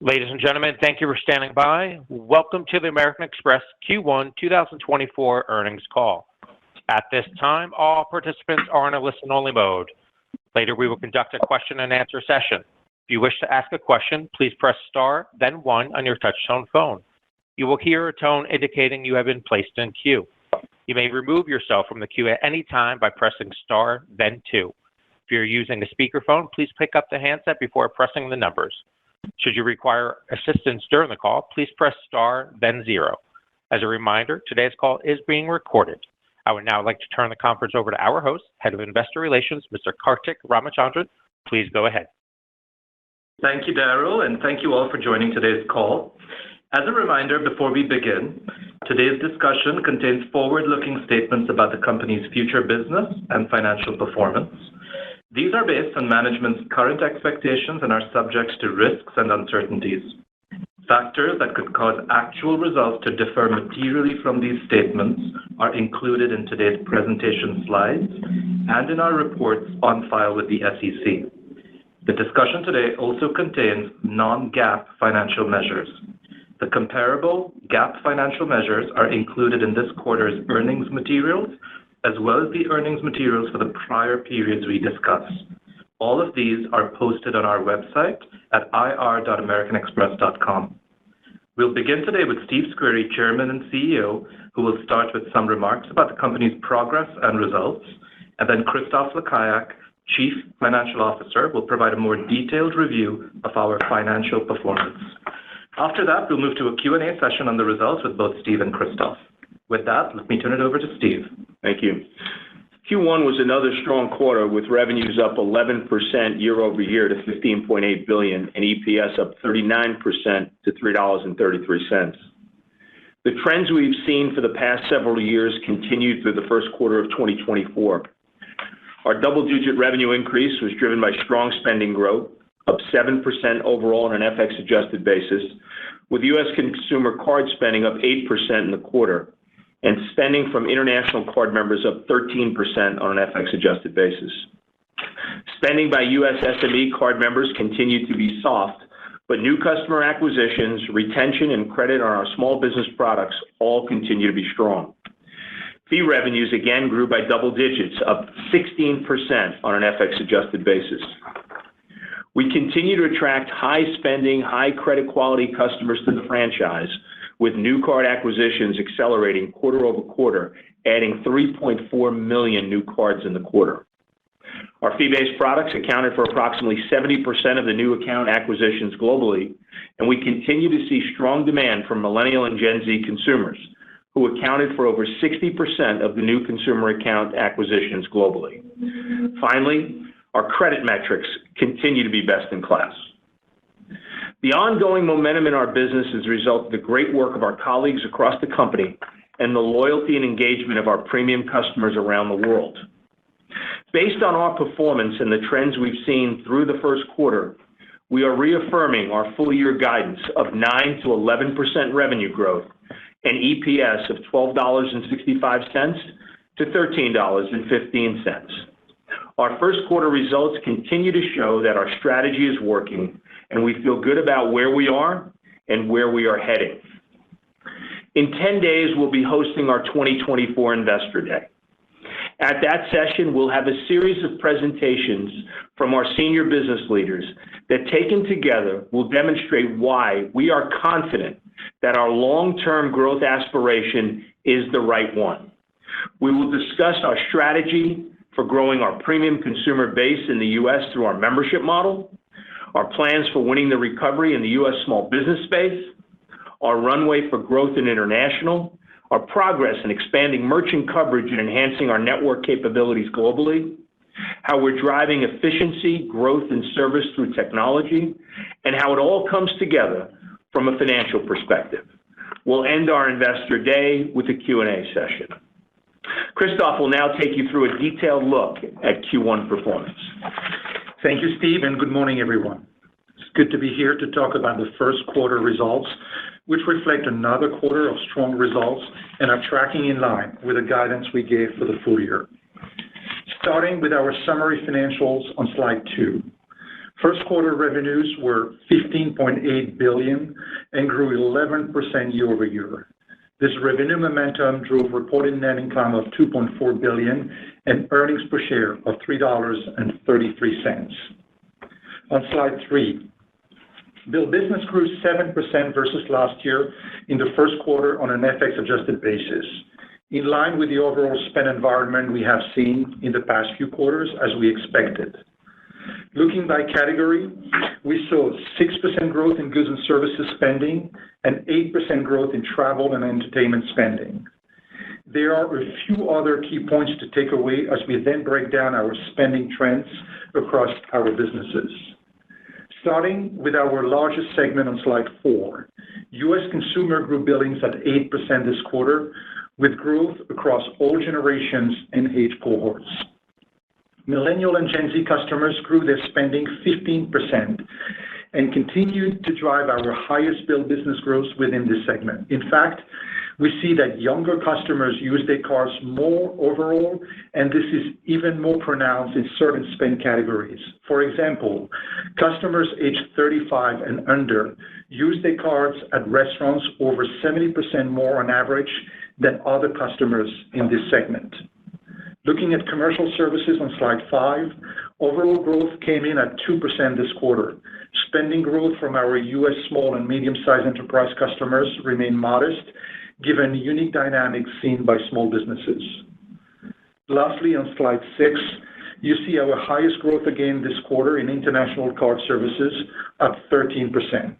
Ladies and gentlemen, thank you for standing by. Welcome to the American Express Q1 2024 earnings call. At this time, all participants are in a listen-only mode. Later, we will conduct a question-and-answer session. If you wish to ask a question, please press star, then one on your touch-tone phone. You will hear a tone indicating you have been placed in queue. You may remove yourself from the queue at any time by pressing star, then two. If you're using a speakerphone, please pick up the handset before pressing the numbers. Should you require assistance during the call, please press star, then zero. As a reminder, today's call is being recorded. I would now like to turn the conference over to our host, Head of Investor Relations, Mr. Kartik Ramachandran. Please go ahead. Thank you, Daryl, and thank you all for joining today's call. As a reminder, before we begin, today's discussion contains forward-looking statements about the company's future business and financial performance. These are based on management's current expectations and are subject to risks and uncertainties. Factors that could cause actual results to differ materially from these statements are included in today's presentation slides and in our reports on file with the SEC. The discussion today also contains non-GAAP financial measures. The comparable GAAP financial measures are included in this quarter's earnings materials, as well as the earnings materials for the prior periods we discussed. All of these are posted on our website at ir.americanexpress.com. We'll begin today with Steve Squeri, Chairman and CEO, who will start with some remarks about the company's progress and results, and then Krzysztof Lekayak, Chief Financial Officer, will provide a more detailed review of our financial performance. After that, we'll move to a Q&A session on the results with both Steve and Krzysztof. With that, let me turn it over to Steve. Thank you. Q1 was another strong quarter with revenues up 11% year over year to $15.8 billion and EPS up 39% to $3.33. The trends we've seen for the past several years continued through the first quarter of 2024. Our double-digit revenue increase was driven by strong spending growth, up 7% overall on an FX-adjusted basis, with U.S. consumer card spending up 8% in the quarter, and spending from international card members up 13% on an FX-adjusted basis. Spending by U.S. SME card members continued to be soft, but new customer acquisitions, retention, and credit on our small business products all continue to be strong. Fee revenues again grew by double digits, up 16% on an FX-adjusted basis. We continue to attract high-spending, high-credit-quality customers to the franchise, with new card acquisitions accelerating quarter over quarter, adding 3.4 million new cards in the quarter. Our fee-based products accounted for approximately 70% of the new account acquisitions globally, and we continue to see strong demand from Millennial and Gen Z consumers, who accounted for over 60% of the new consumer account acquisitions globally. Finally, our credit metrics continue to be best in class. The ongoing momentum in our business is a result of the great work of our colleagues across the company and the loyalty and engagement of our premium customers around the world. Based on our performance and the trends we've seen through the first quarter, we are reaffirming our full-year guidance of 9 to 11% revenue growth and EPS of $12.65 to $13.15. Our first quarter results continue to show that our strategy is working, and we feel good about where we are and where we are heading. In 10 days, we'll be hosting our 2024 Investor Day. At that session, we'll have a series of presentations from our senior business leaders that, taken together, will demonstrate why we are confident that our long-term growth aspiration is the right one. We will discuss our strategy for growing our premium consumer base in the U.S. through our membership model, our plans for winning the recovery in the U.S. small business space, our runway for growth in international, our progress in expanding merchant coverage and enhancing our network capabilities globally, how we're driving efficiency, growth, and service through technology, and how it all comes together from a financial perspective. We'll end our Investor Day with a Q&A session. Krzysztof will now take you through a detailed look at Q1 performance. Thank you, Steve, and good morning, everyone. It's good to be here to talk about the first quarter results, which reflect another quarter of strong results and are tracking in line with the guidance we gave for the full year. Starting with our summary financials on slide 2. First quarter revenues were $15.8 billion and grew 11% year-over-year. This revenue momentum drove reported net income of $2.4 billion and earnings per share of $3.33. On slide 3, Bill business grew 7% versus last year in the first quarter on an FX-adjusted basis, in line with the overall spend environment we have seen in the past few quarters as we expected. Looking by category, we saw 6% growth in goods and services spending and 8% growth in travel and entertainment spending. There are a few other key points to take away as we then break down our spending trends across our businesses. Starting with our largest segment on slide 4, U.S. consumer grew billings at 8% this quarter, with growth across all generations and age cohorts. Millennial and Gen Z customers grew their spending 15% and continued to drive our highest bill business growth within this segment. In fact, we see that younger customers use their cards more overall, and this is even more pronounced in certain spend categories. For example, customers aged 35 and under use their cards at restaurants over 70% more on average than other customers in this segment. Looking at commercial services on slide 5, overall growth came in at 2% this quarter. Spending growth from our U.S. small and medium-sized enterprise customers remained modest, given the unique dynamics seen by small businesses. Lastly, on slide 6, you see our highest growth again this quarter in international card services, up 13%.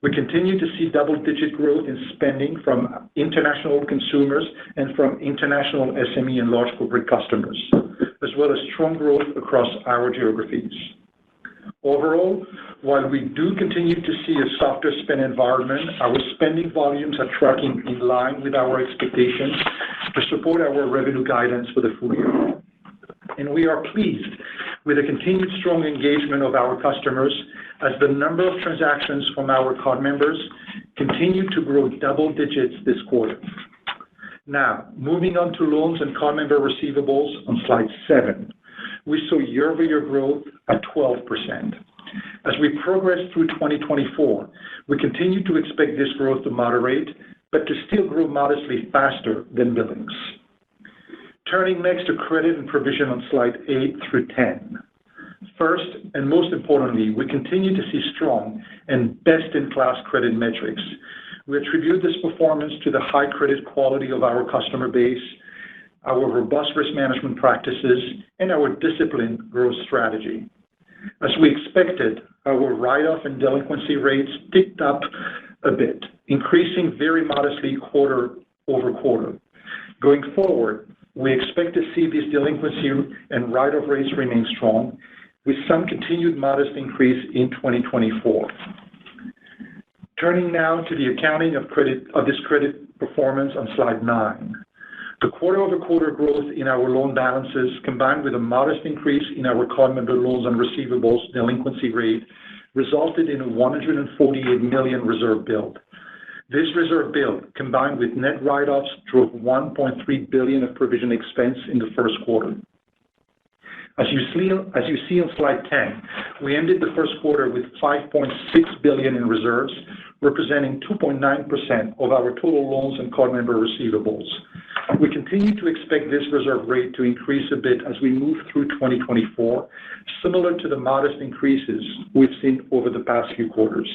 We continue to see double-digit growth in spending from international consumers and from international SME and large corporate customers, as well as strong growth across our geographies. Overall, while we do continue to see a softer spend environment, our spending volumes are tracking in line with our expectations to support our revenue guidance for the full year. And we are pleased with the continued strong engagement of our customers as the number of transactions from our card members continue to grow double digits this quarter. Now, moving on to loans and card member receivables on slide 7, we saw year-over-year growth at 12%. As we progress through 2024, we continue to expect this growth to moderate, but to still grow modestly faster than billings. Turning next to credit and provision on slide 8 through 10. First, and most importantly, we continue to see strong and best-in-class credit metrics. We attribute this performance to the high credit quality of our customer base, our robust risk management practices, and our disciplined growth strategy. As we expected, our write-off and delinquency rates ticked up a bit, increasing very modestly quarter over quarter. Going forward, we expect to see these delinquency and write-off rates remain strong, with some continued modest increase in 2024. Turning now to the accounting of this credit performance on slide 9. The quarter-over-quarter growth in our loan balances, combined with a modest increase in our card member loans and receivables delinquency rate, resulted in a $148 million reserve build. This reserve build, combined with net write-offs, drove $1.3 billion of provision expense in the first quarter. As you see on slide 10, we ended the first quarter with $5.6 billion in reserves, representing 2.9% of our total loans and card member receivables. We continue to expect this reserve rate to increase a bit as we move through 2024, similar to the modest increases we've seen over the past few quarters.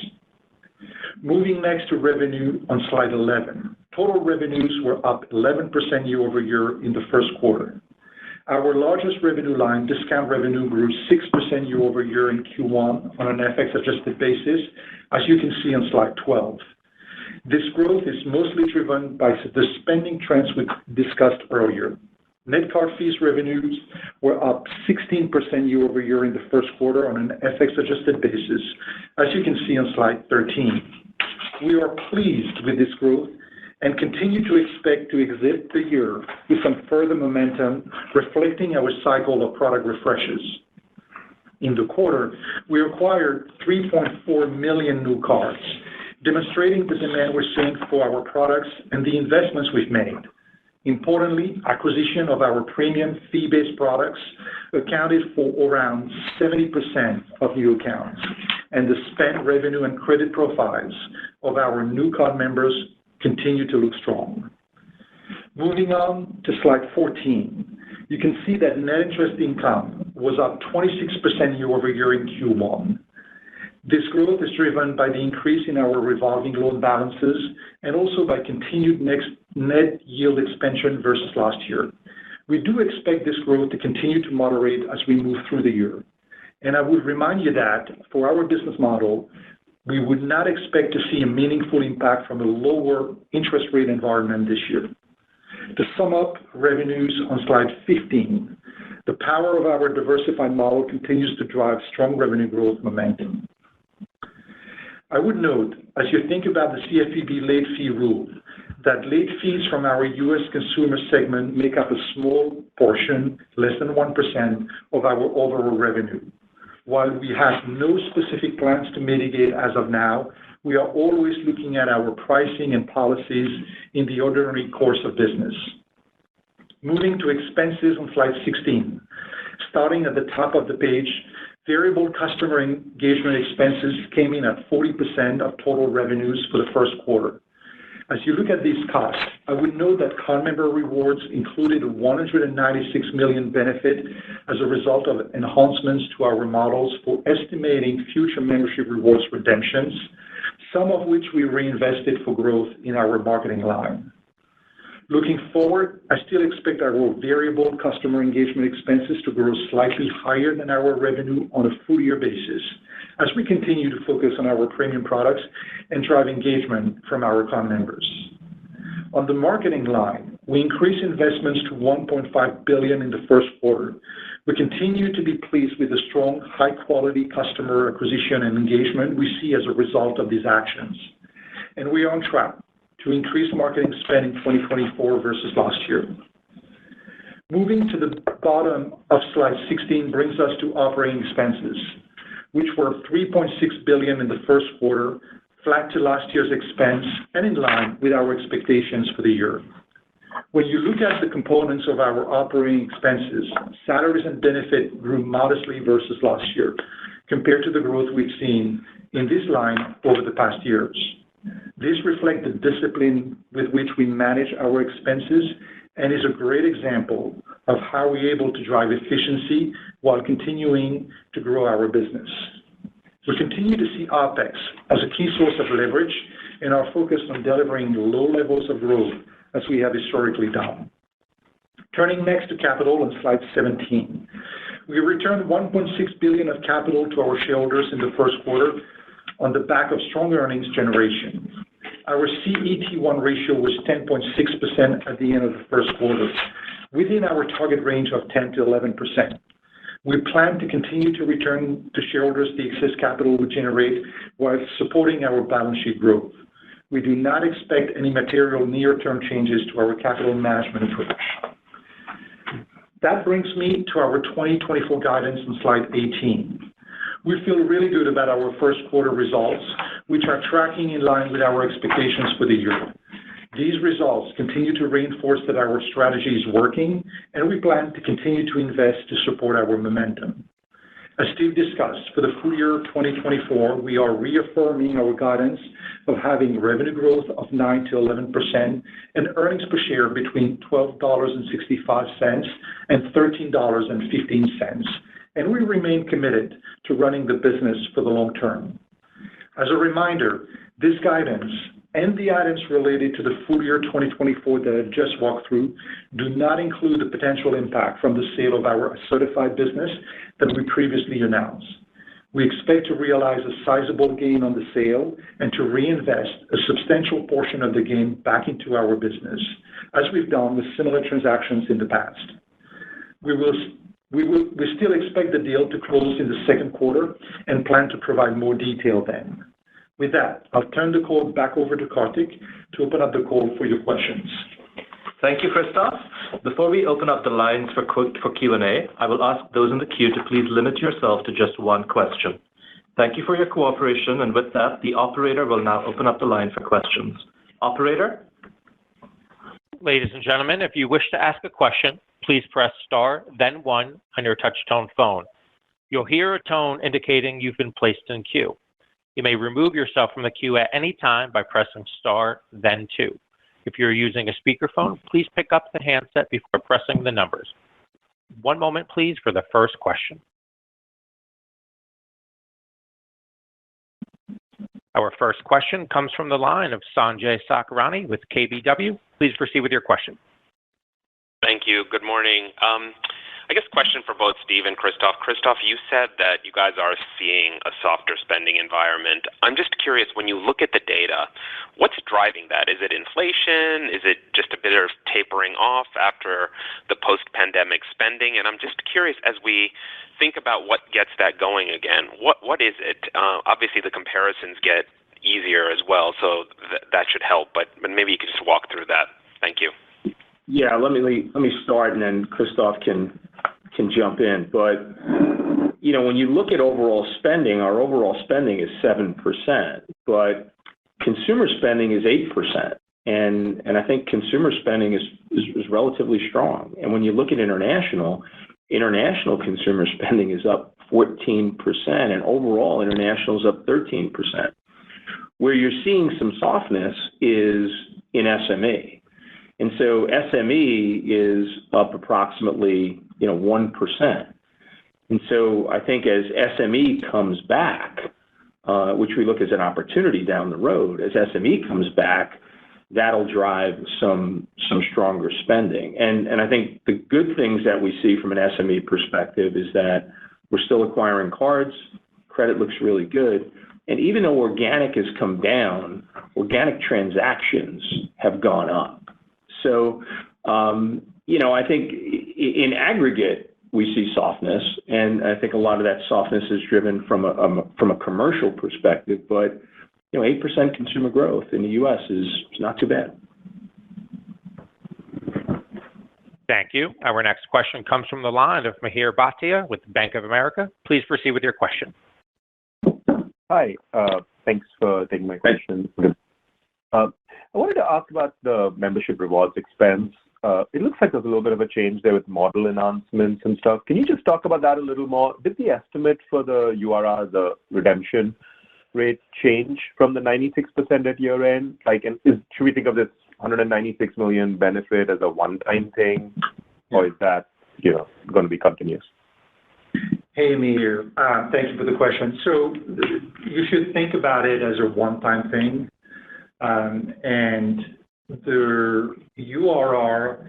Moving next to revenue on slide 11. Total revenues were up 11% year-over-year in the first quarter. Our largest revenue line, discount revenue, grew 6% year-over-year in Q1 on an FX-adjusted basis, as you can see on slide 12. This growth is mostly driven by the spending trends we discussed earlier. Net card fees revenues were up 16% year-over-year in the first quarter on an FX-adjusted basis, as you can see on slide 13. We are pleased with this growth and continue to expect to exit the year with some further momentum, reflecting our cycle of product refreshes. In the quarter, we acquired 3.4 million new cards, demonstrating the demand we're seeing for our products and the investments we've made. Importantly, acquisition of our premium fee-based products accounted for around 70% of new accounts, and the spend, revenue, and credit profiles of our new card members continue to look strong. Moving on to slide 14, you can see that net interest income was up 26% year-over-year in Q1. This growth is driven by the increase in our revolving loan balances and also by continued net yield expansion versus last year. We do expect this growth to continue to moderate as we move through the year. And I would remind you that for our business model, we would not expect to see a meaningful impact from a lower interest rate environment this year. To sum up revenues on slide 15, the power of our diversified model continues to drive strong revenue growth momentum. I would note, as you think about the CFPB late fee rule, that late fees from our U.S. consumer segment make up a small portion, less than 1%, of our overall revenue. While we have no specific plans to mitigate as of now, we are always looking at our pricing and policies in the ordinary course of business. Moving to expenses on slide 16. Starting at the top of the page, variable customer engagement expenses came in at 40% of total revenues for the first quarter. As you look at these costs, I would note that card member rewards included a $196 million benefit as a result of enhancements to our models for estimating future membership rewards redemptions, some of which we reinvested for growth in our marketing line. Looking forward, I still expect our variable customer engagement expenses to grow slightly higher than our revenue on a full-year basis as we continue to focus on our premium products and drive engagement from our card members. On the marketing line, we increased investments to $1.5 billion in the first quarter. We continue to be pleased with the strong, high-quality customer acquisition and engagement we see as a result of these actions. And we are on track to increase marketing spend in 2024 versus last year. Moving to the bottom of slide 16 brings us to operating expenses, which were $3.6 billion in the first quarter, flat to last year's expense and in line with our expectations for the year. When you look at the components of our operating expenses, salaries and benefits grew modestly versus last year compared to the growth we've seen in this line over the past years. This reflects the discipline with which we manage our expenses and is a great example of how we're able to drive efficiency while continuing to grow our business. We continue to see OpEx as a key source of leverage and are focused on delivering low levels of growth as we have historically done. Turning next to capital on slide 17. We returned $1.6 billion of capital to our shareholders in the first quarter on the back of strong earnings generation. Our CET1 ratio was 10.6% at the end of the first quarter, within our target range of 10 to 11%. We plan to continue to return to shareholders the excess capital we generate while supporting our balance sheet growth. We do not expect any material near-term changes to our capital management approach. That brings me to our 2024 guidance on slide 18. We feel really good about our first quarter results, which are tracking in line with our expectations for the year. These results continue to reinforce that our strategy is working, and we plan to continue to invest to support our momentum. As Steve discussed, for the full year of 2024, we are reaffirming our guidance of having revenue growth of 9 to 11% and earnings per share between $12.65 and $13.15. And we remain committed to running the business for the long term. As a reminder, this guidance and the items related to the full year 2024 that I just walked through do not include the potential impact from the sale of our certified business that we previously announced. We expect to realize a sizable gain on the sale and to reinvest a substantial portion of the gain back into our business, as we've done with similar transactions in the past. We still expect the deal to close in the second quarter and plan to provide more detail then. With that, I'll turn the call back over to Karthik to open up the call for your questions. Thank you, Christophe. Before we open up the lines for Q&A, I will ask those in the queue to please limit yourself to just one question. Thank you for your cooperation, and with that, the operator will now open up the line for questions. Operator? Ladies and gentlemen, if you wish to ask a question, please press star, then one on your touch-tone phone. You'll hear a tone indicating you've been placed in queue. You may remove yourself from the queue at any time by pressing star, then two. If you're using a speakerphone, please pick up the handset before pressing the numbers. One moment, please, for the first question. Our first question comes from the line of Sanjay Sakhrani with KBW. Please proceed with your question. Thank you. Good morning. I guess question for both Steve and Christophe. Christophe, you said that you guys are seeing a softer spending environment. I'm just curious, when you look at the data, what's driving that? Is it inflation? Is it just a bit of tapering off after the post-pandemic spending? And I'm just curious, as we think about what gets that going again, what is it? Obviously, the comparisons get easier as well, so that should help. But maybe you could just walk through that. Thank you. Yeah, let me start, and then Christophe can jump in. But when you look at overall spending, our overall spending is 7%, but consumer spending is 8%, and I think consumer spending is relatively strong. And when you look at international consumer spending is up 14%, and overall international is up 13%. Where you're seeing some softness is in SME. And so SME is up approximately 1%. And so I think as SME comes back, which we look as an opportunity down the road, as SME comes back, that'll drive some stronger spending. And I think the good things that we see from an SME perspective is that we're still acquiring cards, credit looks really good, and even though organic has come down, organic transactions have gone up. So, I think in aggregate, we see softness, and I think a lot of that softness is driven from a commercial perspective, but 8% consumer growth in the U.S. is not too bad. Thank you. Our next question comes from the line of Mihir Bhatia with Bank of America. Please proceed with your question. Hi. Thanks for taking my question. I wanted to ask about the membership rewards expense. It looks like there's a little bit of a change there with model enhancements and stuff. Can you just talk about that a little more? Did the estimate for the URR, the redemption rate, change from the 96% at year end? Should we think of this $196 million benefit as a one-time thing, or is that going to be continuous? Hey, Mihir. Thank you for the question. So you should think about it as a one-time thing. And the URR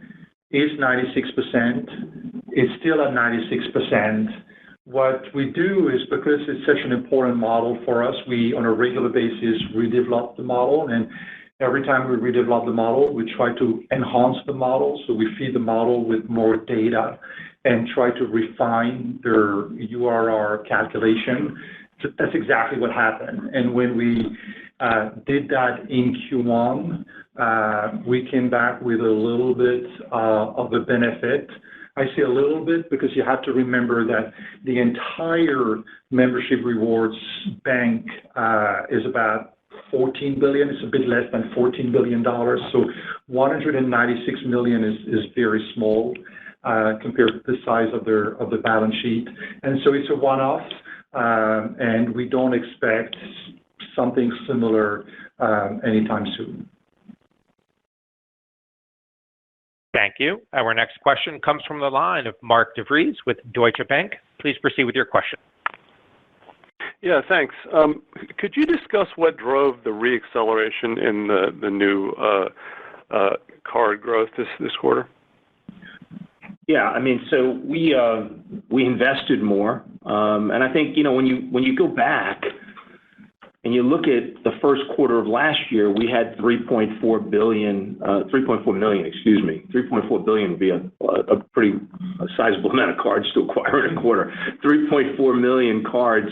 is 96%. It's still at 96%. What we do is, because it's such an important model for us, we, on a regular basis, redevelop the model. And every time we redevelop the model, we try to enhance the model. So we feed the model with more data and try to refine their URR calculation. So that's exactly what happened. And when we did that in Q1, we came back with a little bit of the benefit. I say a little bit because you have to remember that the entire membership rewards bank is about $14 billion. It's a bit less than $14 billion. So $196 million is very small compared to the size of the balance sheet. And so it's a one-off, and we don't expect something similar anytime soon. Thank you. Our next question comes from the line of Mark DeVries with Deutsche Bank. Please proceed with your question. Yeah, thanks. Could you discuss what drove the reacceleration in the new card growth this quarter? Yeah, I mean, so we invested more, and I think when you go back and you look at the first quarter of last year, we had 3.4 million, would be a pretty sizable amount of cards to acquire in a quarter. 3.4 million cards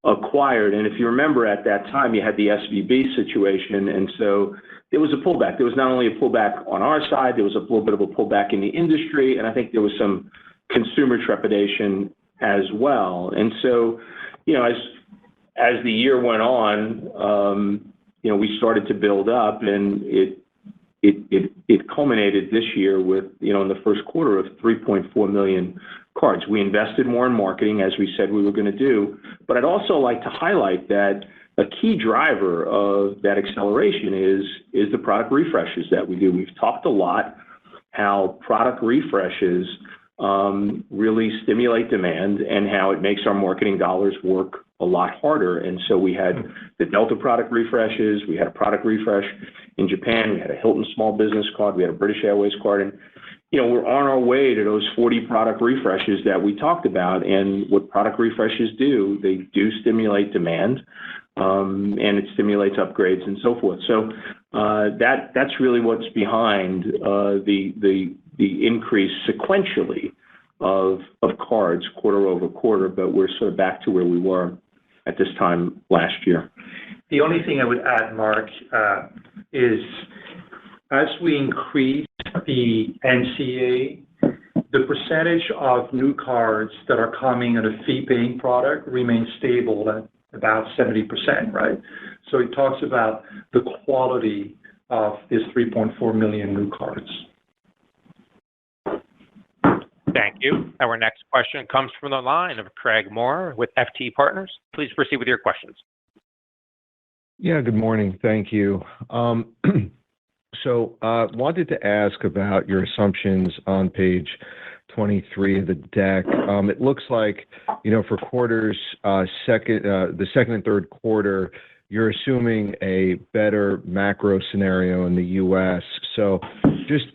acquired, and if you remember at that time, you had the SVB situation, and so there was a pullback. There was not only a pullback on our side, there was a little bit of a pullback in the industry, and I think there was some consumer trepidation as well. And so, as the year went on, we started to build up, and it culminated this year with, in the first quarter of 3.4 million cards. We invested more in marketing, as we said we were going to do. But I'd also like to highlight that a key driver of that acceleration is the product refreshes that we do. We've talked a lot how product refreshes really stimulate demand and how it makes our marketing dollars work a lot harder. And so we had the Delta product refreshes, we had a product refresh in Japan, we had a Hilton small business card, we had a British Airways card, and we're on our way to those 40 product refreshes that we talked about. And what product refreshes do, they do stimulate demand, and it stimulates upgrades and so forth. So that's really what's behind the increase sequentially of cards quarter over quarter, but we're sort of back to where we were at this time last year. The only thing I would add, Mark, is as we increase the NCA, the percentage of new cards that are coming at a fee-paying product remains stable at about 70%, right? So it talks about the quality of this 3.4 million new cards. Thank you. Our next question comes from the line of Craig Moore with FT Partners. Please proceed with your questions. Yeah, good morning. Thank you. So wanted to ask about your assumptions on page 23 of the deck. It looks like, for quarters, the second and third quarter, you're assuming a better macro scenario in the U.S. So just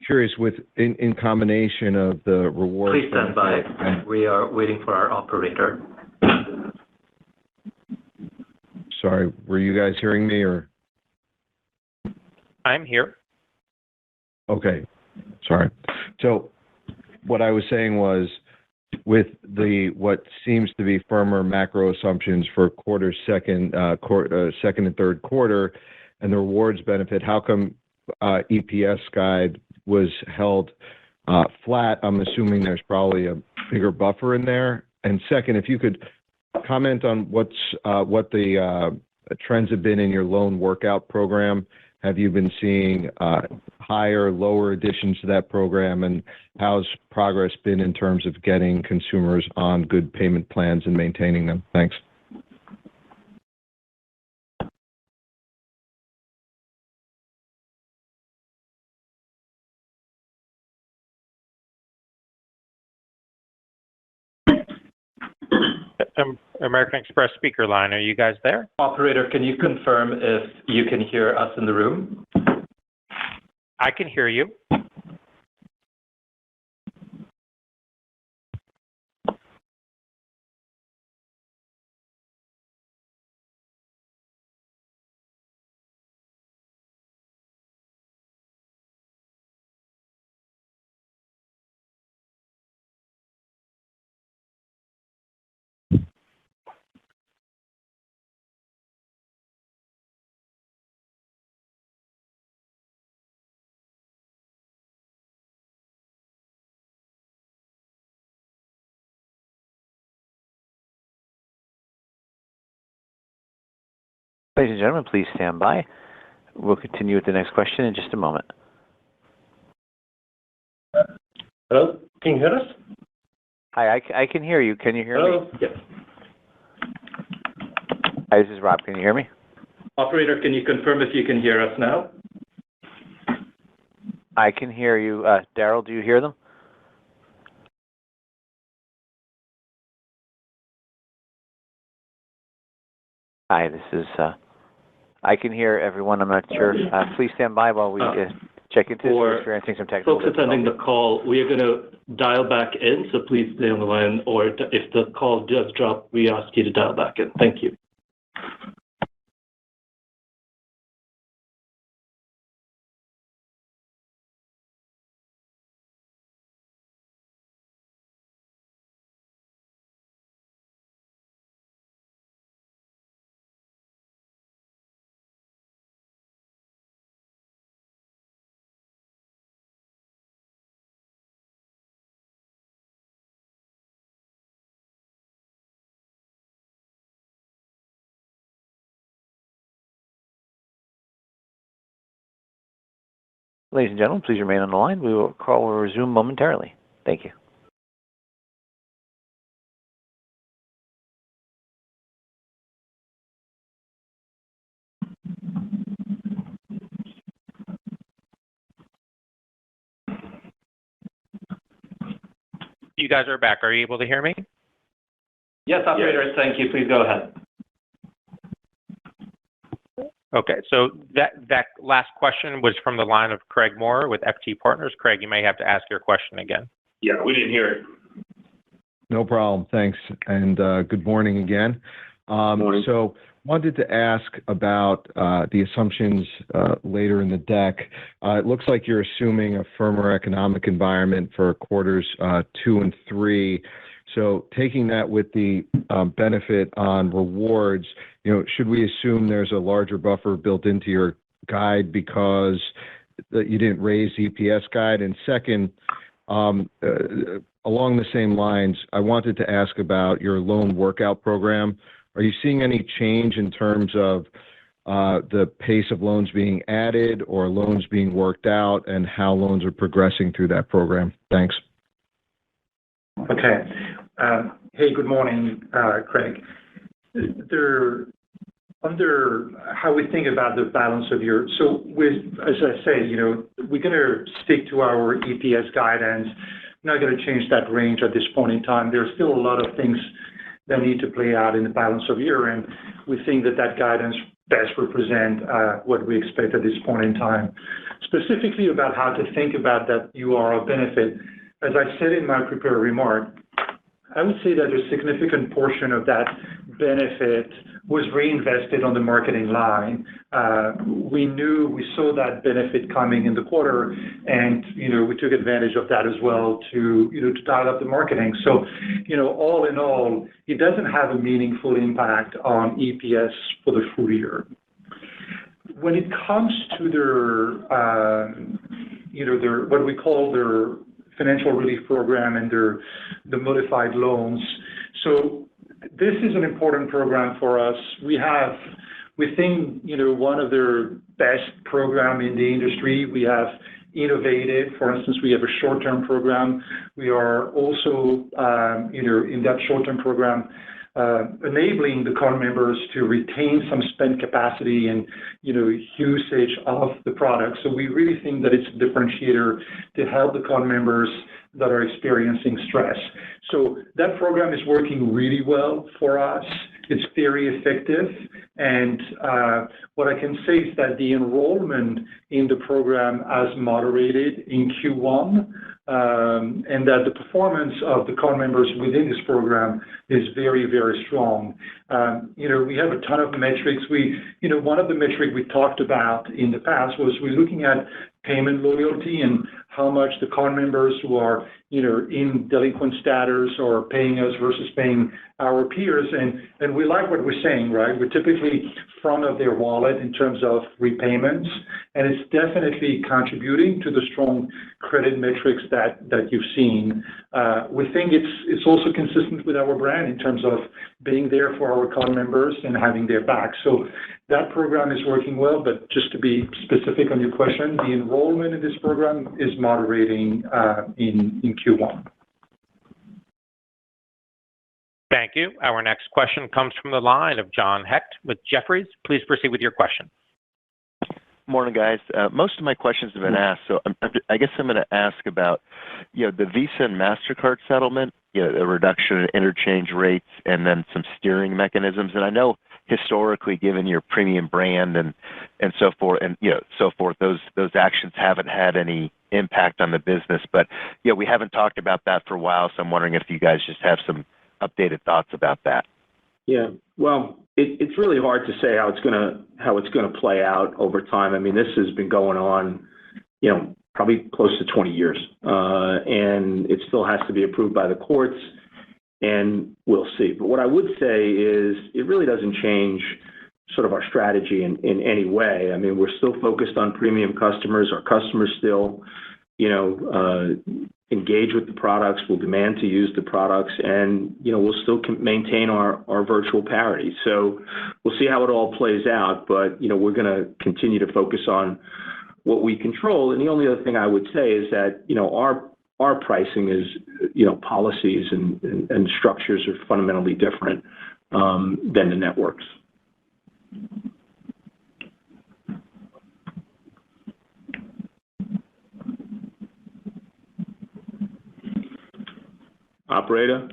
curious, in combination of the reward. Please stand by. We are waiting for our operator. Sorry, were you guys hearing me or? I'm here. Okay, sorry. So what I was saying was, with what seems to be firmer macro assumptions for second and third quarter, and the rewards benefit, how come EPS guide was held flat? I'm assuming there's probably a bigger buffer in there. And second, if you could comment on what the trends have been in your loan workout program. Have you been seeing higher, lower additions to that program, and how's progress been in terms of getting consumers on good payment plans and maintaining them? Thanks. American Express speaker line, are you guys there? Operator, can you confirm if you can hear us in the room? I can hear you. Ladies and gentlemen, please stand by. We'll continue with the next question in just a moment. Hello? Can you hear us? Hi, I can hear you. Can you hear Hello? me? Yes. Hi, this is Rob. Can you hear me? Operator, can you confirm if you can hear us now? I can hear you. Daryl, do you hear them? Hi, this is... I can hear everyone. I'm not sure. Please stand by while we check into this. We're experiencing some technical folks attending the call, we are going to dial back in, so please stay on the line, or if the call does drop, we ask you to dial back in. Thank you. Ladies and gentlemen, please remain on the line. Call will resume momentarily. Thank you. You guys are back. Are you able to hear me? Yes, operator, thank you. Please go ahead. Okay, so that last question was from the line of Craig Moore with FT Partners. Craig, you may have to ask your question again. Yeah, we didn't hear it. No problem. Thanks. And good morning again. Morning. So wanted to ask about the assumptions later in the deck. It looks like you're assuming a firmer economic environment for quarters 2 and 3. So taking that with the benefit on rewards, should we assume there's a larger buffer built into your guide because you didn't raise the EPS guide? And second, along the same lines, I wanted to ask about your loan workout program. Are you seeing any change in terms of the pace of loans being added or loans being worked out, and how loans are progressing through that program? Thanks. Okay. Hey, good morning, Craig. Under how we think about the balance of year, so as I say, we're going to stick to our EPS guidance. We're not going to change that range at this point in time. There's still a lot of things that need to play out in the balance of year, and we think that guidance best represent what we expect at this point in time. Specifically about how to think about that URL benefit, as I said in my prepared remark, I would say that a significant portion of that benefit was reinvested on the marketing line. We saw that benefit coming in the quarter, and we took advantage of that as well to dial up the marketing. So, all in all, it doesn't have a meaningful impact on EPS for the full year. When it comes to their what we call their financial relief program and the modified loans. So this is an important program for us. We think, one of their best program in the industry. We have innovated. For instance, we have a short-term program. We are also, in that short-term program, enabling the card members to retain some spend capacity and, usage of the product. So we really think that it's a differentiator to help the card members that are experiencing stress. So that program is working really well for us. It's very effective. And what I can say is that the enrollment in the program has moderated in Q1, and that the performance of the card members within this program is very, very strong. We have a ton of metrics. One of the metrics we talked about in the past was we're looking at payment loyalty and how much the card members who are, in delinquent status are paying us versus paying our peers. And we like what we're saying, right? We're typically front of their wallet in terms of repayments, and it's definitely contributing to the strong credit metrics that you've seen. We think it's also consistent with our brand in terms of being there for our card members and having their back. So that program is working well, but just to be specific on your question, the enrollment in this program is moderating in Q1. Thank you. Our next question comes from the line of John Hecht with Jefferies. Please proceed with your question. Morning, guys. Most of my questions have been asked, so I guess I'm going to ask about, the Visa and MasterCard settlement, a reduction in interchange rates, and then some steering mechanisms. And I know historically, given your premium brand and so forth, those actions haven't had any impact on the business. But we haven't talked about that for a while, so I'm wondering if you guys just have some updated thoughts about that. Yeah, well, it's really hard to say how it's gonna play out over time. I mean, this has been going on, probably close to 20 years, and it still has to be approved by the courts, and we'll see. But what I would say is it really doesn't change sort of our strategy in any way. I mean, we're still focused on premium customers. Our customers still, engage with the products, will demand to use the products, and, we'll still maintain our virtual parity. So we'll see how it all plays out, but, we're going to continue to focus on what we control. And the only other thing I would say is that, our pricing is, policies and structures are fundamentally different than the networks. Operator?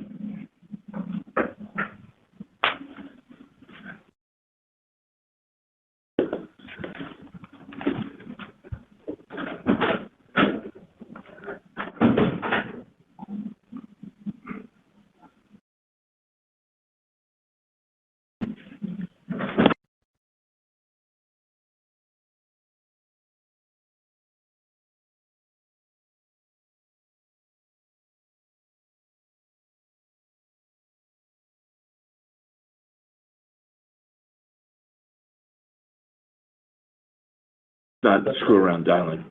Not screw around dialing.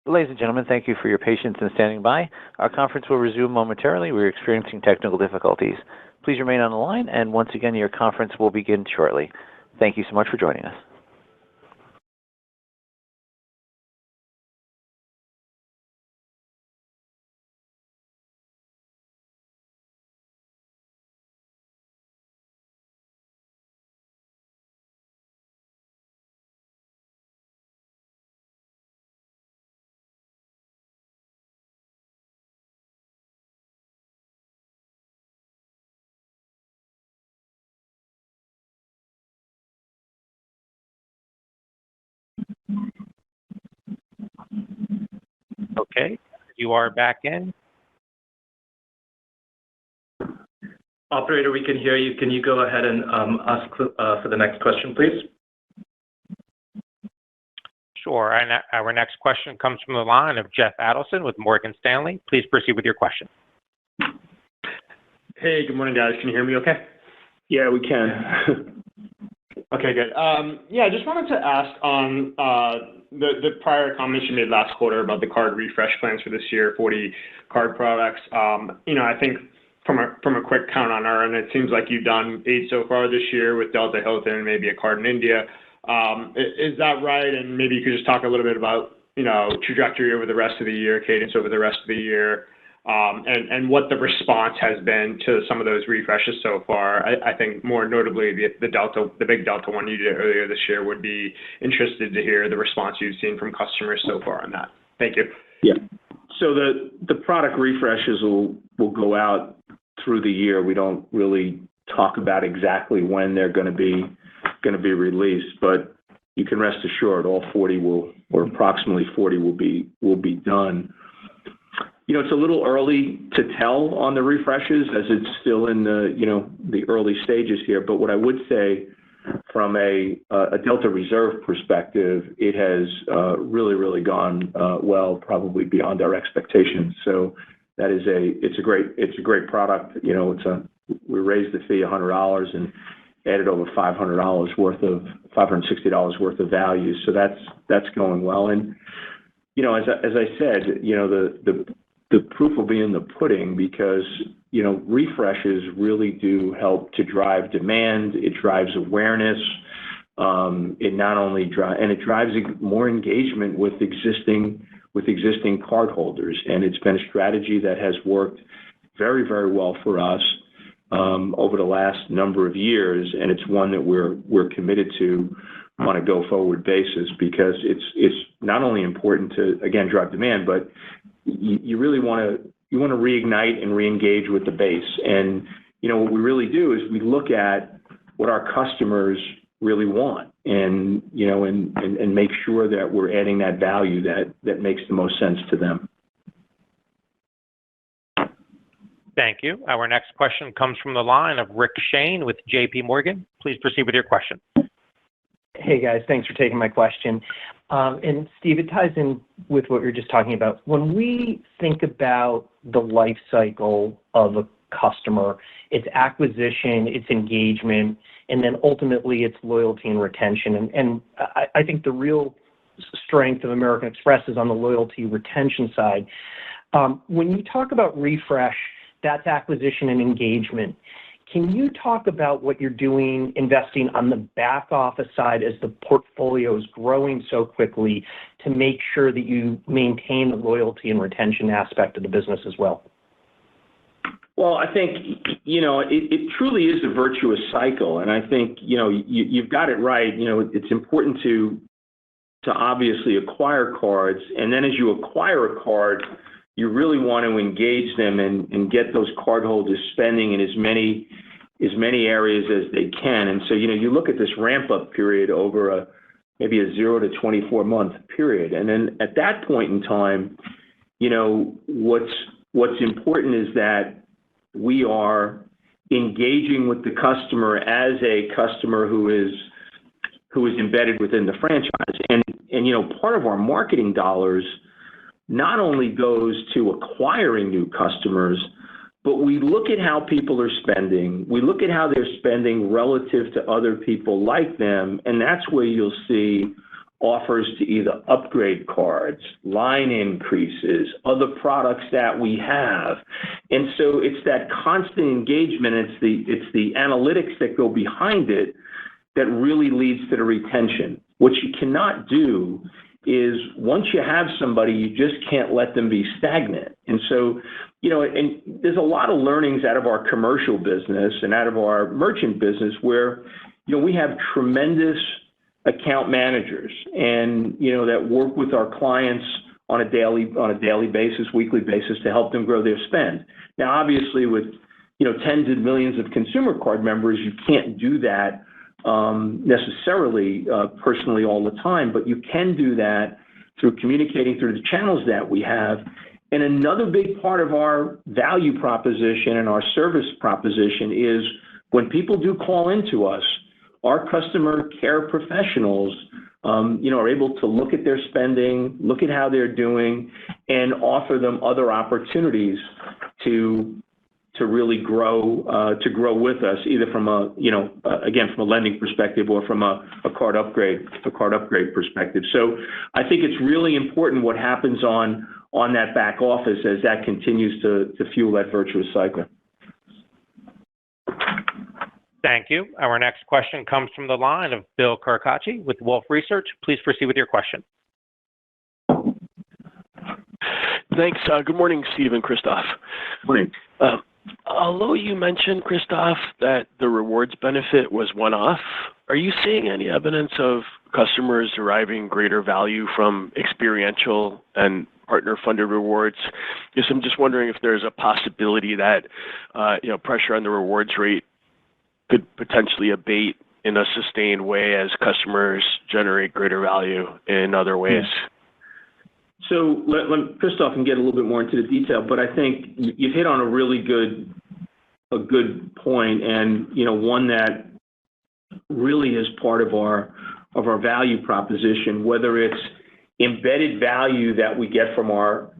Ladies and gentlemen, thank you for your patience in standing by. Our conference will resume momentarily. We're experiencing technical difficulties. Please remain on the line, and once again, your conference will begin shortly. Thank you so much for joining us. Okay, you are back in. Operator, we can hear you. Can you go ahead and ask for the next question, please? Sure. And our next question comes from the line of Jeff Adelson with Morgan Stanley. Please proceed with your question. Hey, good morning, guys. Can you hear me okay? Yeah, we can. Okay, good. Yeah, I just wanted to ask on the prior comments you made last quarter about the card refresh plans for this year, 40 card products. I think from a quick count on our end, it seems like you've done 8 so far this year with Delta, Hilton, and maybe a card in India. Is that right? And maybe you could just talk a little bit about, trajectory over the rest of the year, cadence over the rest of the year, and what the response has been to some of those refreshes so far. I think more notably the big Delta one you did earlier this year, would be interested to hear the response you've seen from customers so far on that. Thank you. Yeah. So the product refreshes will go out through the year. We don't really talk about exactly when they're going to be released, but you can rest assured all 40 or approximately 40 will be done. It's a little early to tell on the refreshes as it's still in the early stages here. But what I would say from a Delta Reserve perspective, it has really gone well, probably beyond our expectations. So that is it's a great product. We raised the fee $100 and added over $560 worth of value. So that's going well. And as I said, the proof will be in the pudding because, refreshes really do help to drive demand. It drives awareness. It not only drives more engagement with existing cardholders. And it's been a strategy that has worked very, very well for us over the last number of years. And it's one that we're committed to on a go-forward basis because it's not only important to, again, drive demand, but you really want to reignite and reengage with the base. And what we really do is we look at what our customers really want and and make sure that we're adding that value that makes the most sense to them. Thank you. Our next question comes from the line of Rick Shane with JP Morgan. Please proceed with your question. Hey, guys. Thanks for taking my question. And Steve, it ties in with what you're just talking about. When we think about the life cycle of a customer, it's acquisition, it's engagement, and then ultimately it's loyalty and retention. And I think the real strength of American Express is on the loyalty retention side. When you talk about refresh, that's acquisition and engagement. Can you talk about what you're doing, investing on the back office side as the portfolio is growing so quickly to make sure that you maintain the loyalty and retention aspect of the business as well? Well, I think, it truly is a virtuous cycle. And I think, you've got it right. It's important to obviously acquire cards. And then as you acquire a card, you really want to engage them and get those cardholders spending in as many areas as they can. And so, you look at this ramp-up period over maybe a 0 to 24-month period. And then at that point in time, what's important is that we are engaging with the customer as a customer who is embedded within the franchise. And part of our marketing dollars not only goes to acquiring new customers, but we look at how people are spending. We look at how they're spending relative to other people like them, and that's where you'll see offers to either upgrade cards, line increases, other products that we have. And so it's that constant engagement, it's the analytics that go behind it that really leads to the retention. What you cannot do is once you have somebody, you just can't let them be stagnant. And so, and there's a lot of learnings out of our commercial business and out of our merchant business where, we have tremendous account managers and, that work with our clients on a daily basis, weekly basis to help them grow their spend. Now, obviously with, tens of millions of consumer card members, you can't do that necessarily personally all the time, but you can do that through communicating through the channels that we have. And another big part of our value proposition and our service proposition is when people do call into us, our customer care professionals, are able to look at their spending, look at how they're doing, and offer them other opportunities to really grow with us, either from again, from a lending perspective or from a card upgrade perspective. So I think it's really important what happens on that back office as that continues to fuel that virtuous cycle. Thank you. Our next question comes from the line of Bill Carcache with Wolfe Research. Please proceed with your question. Thanks. Good morning, Steve and Christoph. Morning. Although you mentioned, Christoph, that the rewards benefit was one-off, are you seeing any evidence of customers deriving greater value from experiential and partner-funded rewards? Yes, I'm just wondering if there's a possibility that pressure on the rewards rate could potentially abate in a sustained way as customers generate greater value in other ways. So let Christoph can get a little bit more into the detail, but I think you've hit on a really good point, and one that really is part of our value proposition, whether it's embedded value that we get from our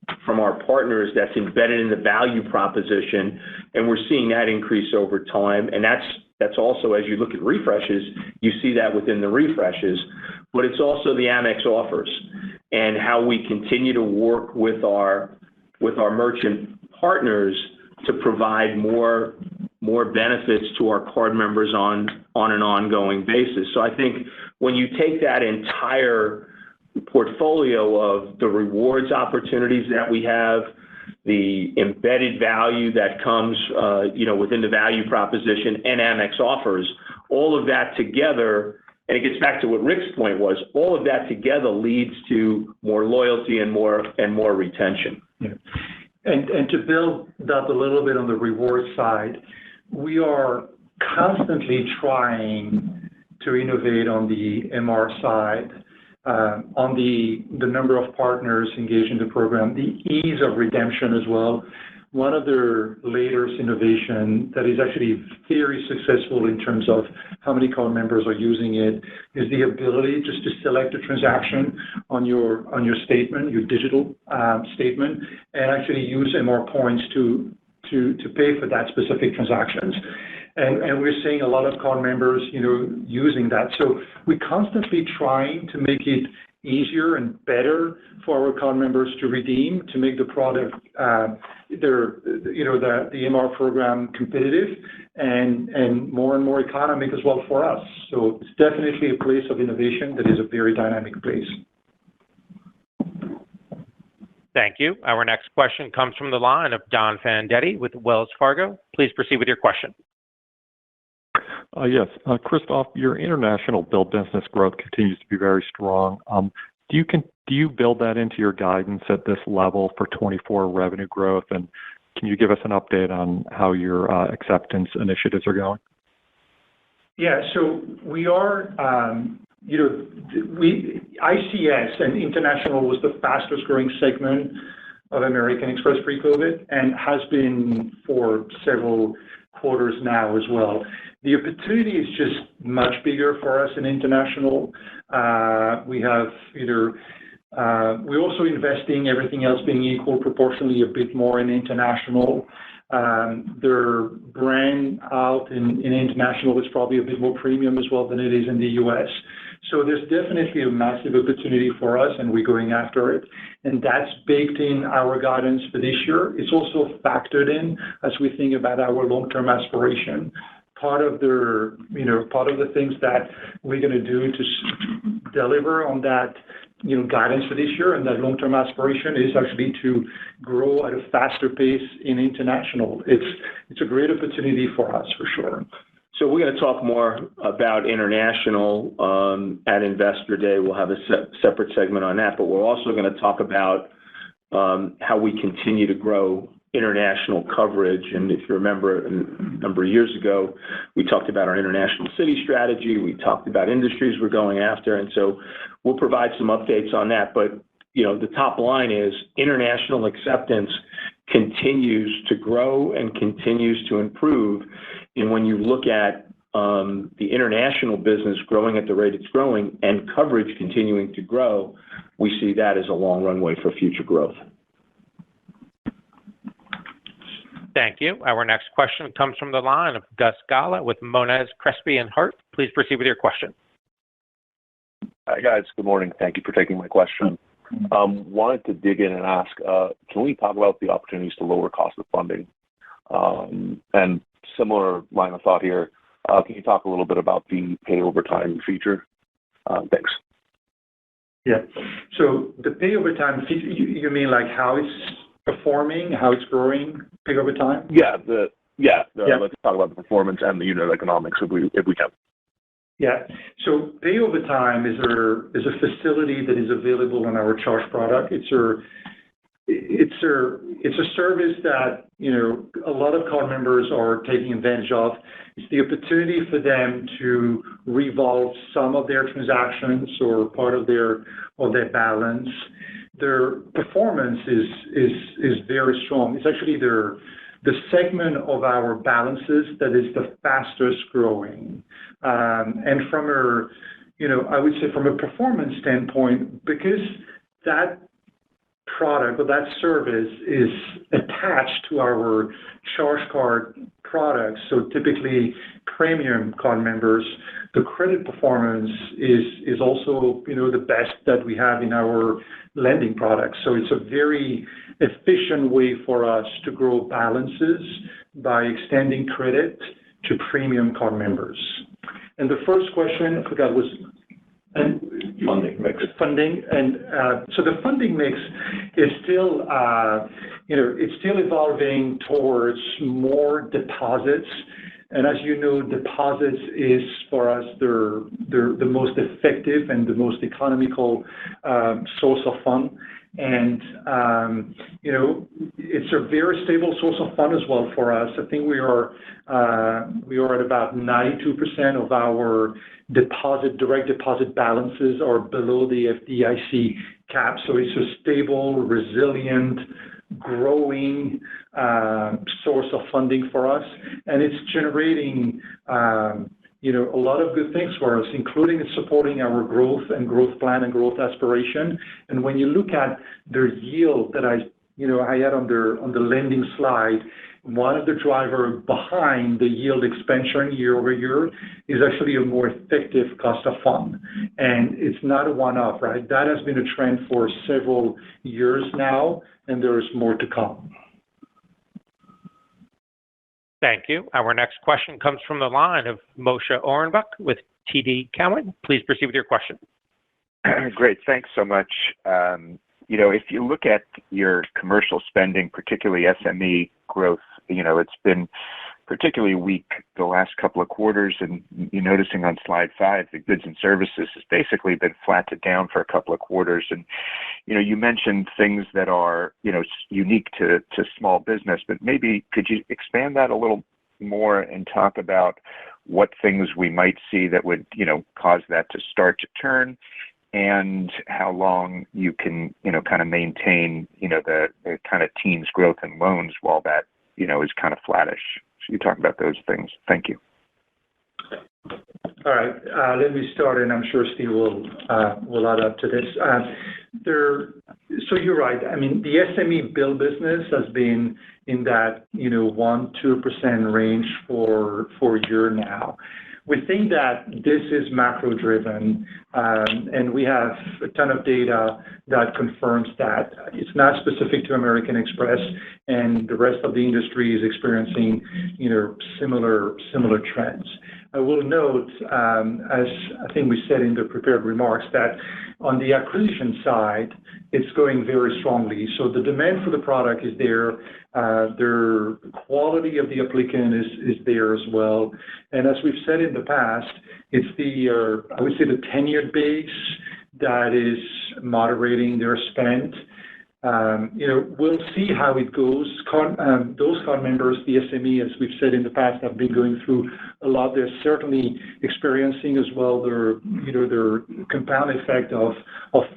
partners that's embedded in the value proposition, and we're seeing that increase over time, and that's also, as you look at refreshes, you see that within the refreshes, but it's also the Amex offers and how we continue to work with our merchant partners to provide more benefits to our card members on an ongoing basis. So I think when you take that entire portfolio of the rewards opportunities that we have, the embedded value that comes, within the value proposition and Amex offers, all of that together, and it gets back to what Rick's point was, all of that together leads to more loyalty and more retention. Yeah. And to build up a little bit on the reward side, we are constantly trying to innovate on the MR side, on the number of partners engaged in the program, the ease of redemption as well. One of their latest innovation that is actually very successful in terms of how many card members are using it is the ability just to select a transaction on your statement, your digital statement, and actually use MR points to pay for that specific transactions. And we're seeing a lot of card members, using that. So we're constantly trying to make it easier and better for our card members to redeem, to make the product, the MR program competitive and more economic as well for us. So it's definitely a place of innovation that is a very dynamic place. Thank you. Our next question comes from the line of Don Fandetti with Wells Fargo. Please proceed with your question. Yes. Christophe, your international bill business growth continues to be very strong. Do you build that into your guidance at this level for 24 revenue growth? And can you give us an update on how your acceptance initiatives are going? Yeah, so we are, ICS and international was the fastest growing segment of American Express pre-COVID and has been for several quarters now as well. The opportunity is just much bigger for us in international. We're also investing, everything else being equal, proportionally a bit more in international. Their brand out in international is probably a bit more premium as well than it is in the US. So there's definitely a massive opportunity for us, and we're going after it. And that's baked in our guidance for this year. It's also factored in as we think about our long-term aspiration. Part of the things that we're going to do to deliver on that, guidance for this year and that long-term aspiration is actually to grow at a faster pace in international. It's a great opportunity for us for sure. So we're going to talk more about international at Investor Day. We'll have a separate segment on that, but we're also going to talk about how we continue to grow international coverage. And if you remember, a number of years ago, we talked about our international city strategy. We talked about industries we're going after. And so we'll provide some updates on that. But, the top line is international acceptance continues to grow and continues to improve. And when you look at the international business growing at the rate it's growing and coverage continuing to grow, we see that as a long runway for future growth. Thank you. Our next question comes from the line of Gus Gala with Monness, Crespi, and Hart. Please proceed with your question. Hi, guys. Good morning. Thank you for taking my question. Wanted to dig in and ask, can we talk about the opportunities to lower cost of funding? And similar line of thought here, can you talk a little bit about the pay over time feature? Thanks. Yeah. So the pay over time feature, you mean like how it's performing, how it's growing, pay over time? Let's talk about the performance and the unit economics if we can. Yeah. So pay over time is a facility that is available on our charge product. It's a service that a lot of card members are taking advantage of. It's the opportunity for them to revolve some of their transactions or part of their balance. Their performance is very strong. It's actually the segment of our balances that is the fastest growing. And from I would say from a performance standpoint, because that product or that service is attached to our charge card products, so typically premium card members, the credit performance is also the best that we have in our lending products. So it's a very efficient way for us to grow balances by extending credit to premium card members. And the first question, I forgot, was funding mix. Funding, and so the funding mix is still, it's still evolving towards more deposits. And as you know, deposits is for us the most effective and the most economical source of fund. And it's a very stable source of fund as well for us. I think we are at about 92% of our direct deposit balances are below the FDIC cap. So it's a stable, resilient, growing source of funding for us, and it's generating a lot of good things for us, including supporting our growth and growth plan and growth aspiration. And when you look at the yield that I had on the lending slide, one of the drivers behind the yield expansion year over year is actually a more effective cost of fund. And it's not a one-off, right? That has been a trend for several years now, and there is more to come. Thank you. Our next question comes from the line of Moshe Orenbuch with TD Cowen. Please proceed with your question. Great. Thanks so much. If you look at your commercial spending, particularly SME growth, it's been particularly weak the last couple of quarters. And you're noticing on slide 5, the goods and services has basically been flattened down for a couple of quarters. And, you mentioned things that are, unique to small business, but maybe could you expand that a little more and talk about what things we might see that would, cause that to start to turn, and how long you can, kind of maintain, the kind of teens growth in loans while that, is kind of flattish. So you talk about those things. Thank you. All right. Let me start, and I'm sure Steve will add up to this. So you're right. I mean, the SME bill business has been in that 1-2% range for a year now. We think that this is macro-driven, and we have a ton of data that confirms that. It's not specific to American Express, and the rest of the industry is experiencing, similar trends. I will note, as I think we said in the prepared remarks, that on the acquisition side, it's going very strongly. So the demand for the product is there. The quality of the applicant is there as well. And as we've said in the past, it's I would say the tenured base that is moderating their spend. We'll see how it goes. Those card members, the SME, as we've said in the past, have been going through a lot. They're certainly experiencing as well their compound effect of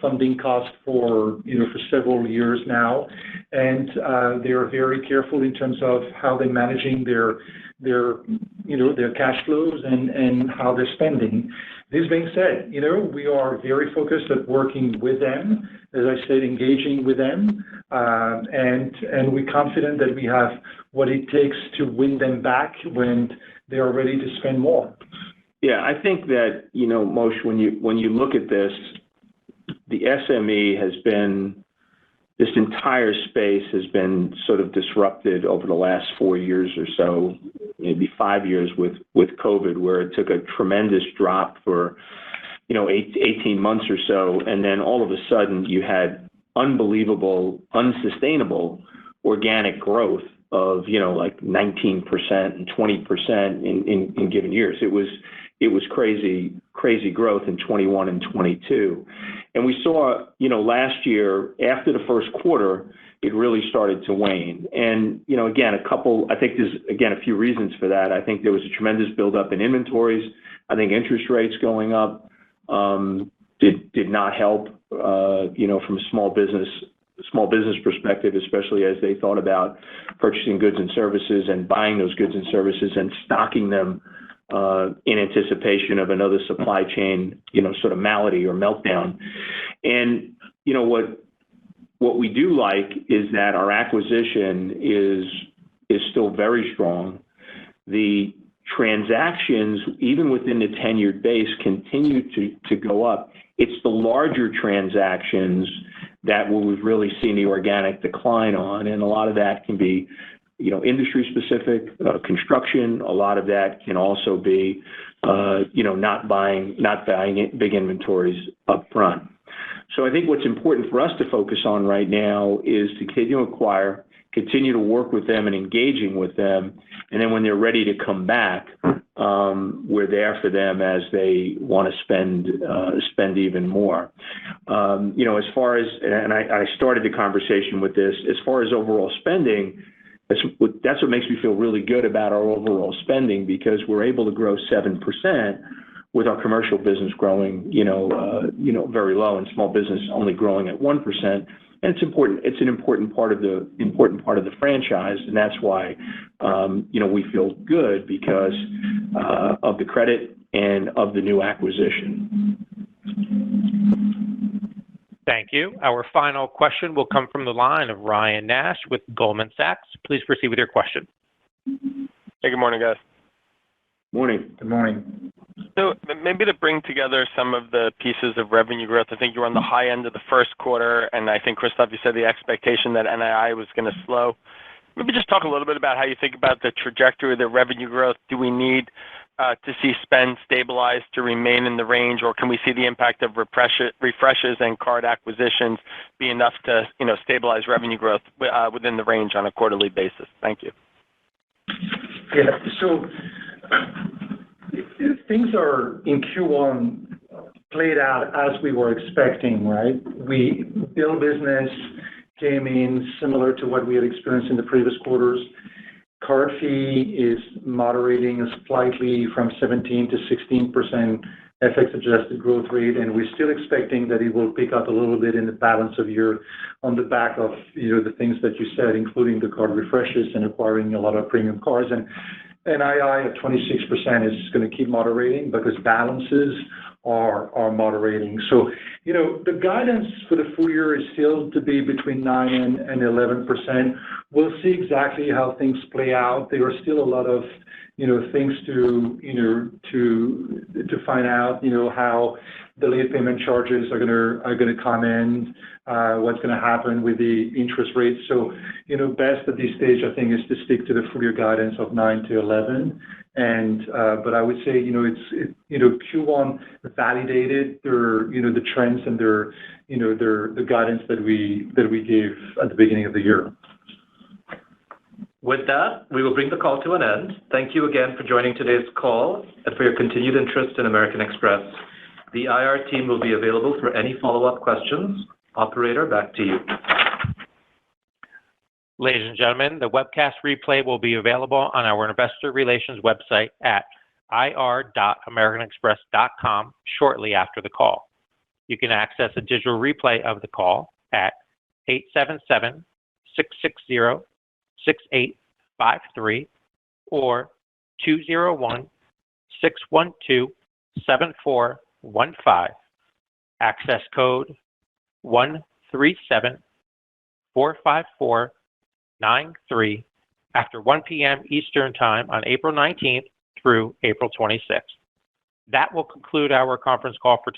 funding costs for several years now, and they are very careful in terms of how they're managing their cash flows and how they're spending. This being said, we are very focused at working with them, as I said, engaging with them, and we're confident that we have what it takes to win them back when they are ready to spend more. Yeah, I think that, Moshe, when you look at this, the SME has been, this entire space has been sort of disrupted over the last 4 years or so, maybe 5 years with COVID, where it took a tremendous drop for, 18 months or so. And then all of a sudden you had unbelievable, unsustainable organic growth of, like 19% and 20% in given years. It was crazy growth in 21 and 22. And we saw, last year, after the first quarter, it really started to wane. And, again, I think there's, again, a few reasons for that. I think there was a tremendous buildup in inventories. I think interest rates going up did not help, from a small business perspective, especially as they thought about purchasing goods and services and buying those goods and services and stocking them in anticipation of another supply chain, sort of malady or meltdown. And, what we do like is that our acquisition is still very strong. The transactions, even within the tenured base, continue to go up. It's the larger transactions that we've really seen the organic decline on, and a lot of that can be industry specific, construction. A lot of that can also be, not buying big inventories up front. So I think what's important for us to focus on right now is to continue to acquire, continue to work with them and engaging with them. And then when they're ready to come back, we're there for them as they want to spend even more. As far as, and I started the conversation with this, as far as overall spending, that's what makes me feel really good about our overall spending, because we're able to grow 7% with our commercial business growing, very low, and small business only growing at 1%. And it's important. It's an important part of the franchise, and that's why, we feel good because of the credit and of the new acquisition. Thank you. Our final question will come from the line of Ryan Nash with Goldman Sachs. Please proceed with your question. Hey, good morning, guys. Morning. Good morning. So maybe to bring together some of the pieces of revenue growth, I think you were on the high end of the first quarter, and I think, Christophe, you said the expectation that NII was going to slow. Maybe just talk a little bit about how you think about the trajectory of the revenue growth. Do we need to see spend stabilize to remain in the range, or can we see the impact of refreshes and card acquisitions be enough to, stabilize revenue growth within the range on a quarterly basis? Thank you. Yeah. So things are in Q1 played out as we were expecting, right? Bill business came in similar to what we had experienced in the previous quarters. Card fee is moderating slightly from 17 to 16% FX-adjusted growth rate, and we're still expecting that it will pick up a little bit in the balance of year on the back of, the things that you said, including the card refreshes and acquiring a lot of premium cards. And NII at 26% is going to keep moderating because balances are moderating. So, the guidance for the full year is still to be between 9 and 11%. We'll see exactly how things play out. There are still a lot of, things to find out, how the late payment charges are going to come in, what's going to happen with the interest rates. So, best at this stage, I think, is to stick to the full year guidance of 9 to 11. And but I would say, Q1 validated the trends and the guidance that we gave at the beginning of the year. With that, we will bring the call to an end. Thank you again for joining today's call and for your continued interest in American Express. The IR team will be available for any follow-up questions. Operator, back to you. Ladies and gentlemen, the webcast replay will be available on our investor relations website at ir.americanexpress.com shortly after the call. You can access a digital replay of the call at 877-660-6853 or 201-612-7415. Access code 13745493 after 1 p.m. Eastern Time on April 19th through April 26th. That will conclude our conference call for today.